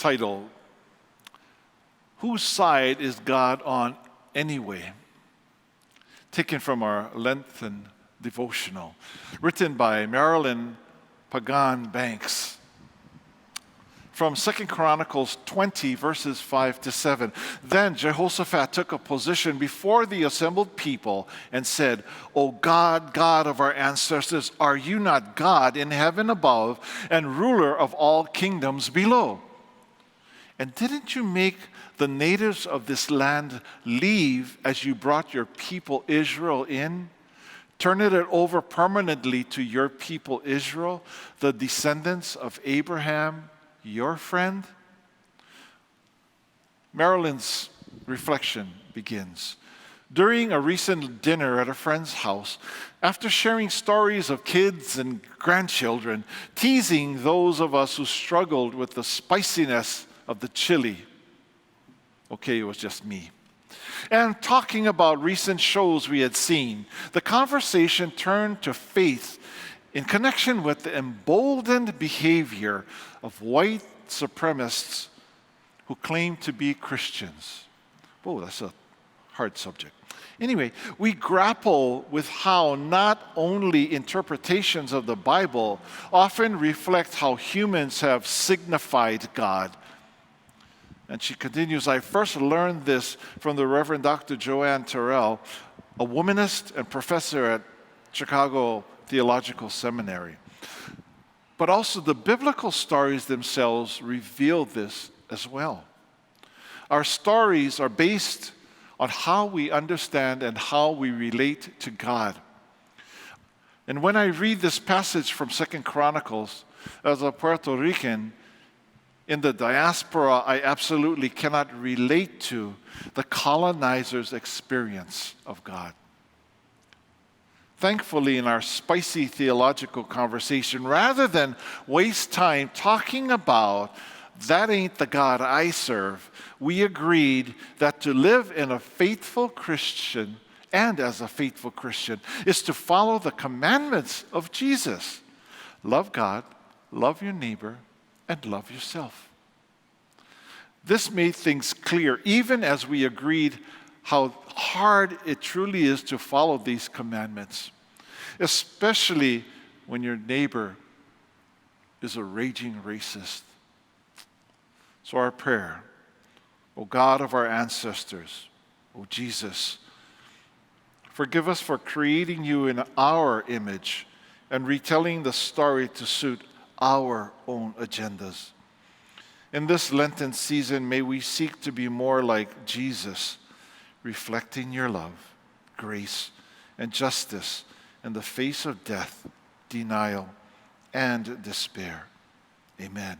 title, Whose Side is God on Anyway? Taken from our Lenten devotional, written by Marilyn Pagan Banks. From 2 Chronicles 20, verses 5 to 7. Then Jehoshaphat took a position before the assembled people and said, O God, God of our ancestors, are you not God in heaven above and ruler of all kingdoms below? And didn't you make the natives of this land leave as you brought your people Israel in? Turning it over permanently to your people Israel, the descendants of Abraham, your friend? Marilyn's reflection begins. During a recent dinner at a friend's house, after sharing stories of kids and grandchildren, teasing those of us who struggled with the spiciness of the chili, okay, it was just me, and talking about recent shows we had seen, the conversation turned to faith in connection with the emboldened behavior of white supremacists who claim to be Christians. Whoa, that's a hard subject. Anyway, we grapple with how not only interpretations of the Bible often reflect how humans have signified God. And she continues, I first learned this from the Reverend Dr. Joanne Terrell, a womanist and professor at Chicago Theological Seminary. But also the biblical stories themselves reveal this as well. Our stories are based on how we understand and how we relate to God. And when I read this passage from 2 Chronicles, as a Puerto Rican in the diaspora, I absolutely cannot relate to the colonizers' experience of God. Thankfully, in our spicy theological conversation, rather than waste time talking about that ain't the God I serve, we agreed that to live in a faithful Christian and as a faithful Christian is to follow the commandments of Jesus. Love God, love your neighbor, and love yourself. This made things clear, even as we agreed how hard it truly is to follow these commandments, especially when your neighbor is a raging racist. So our prayer, O God of our ancestors, O Jesus, forgive us for creating you in our image and retelling the story to suit our own agendas. In this Lenten season, may we seek to be more like Jesus, reflecting your love, grace, and justice in the face of death, denial, and despair. Amen.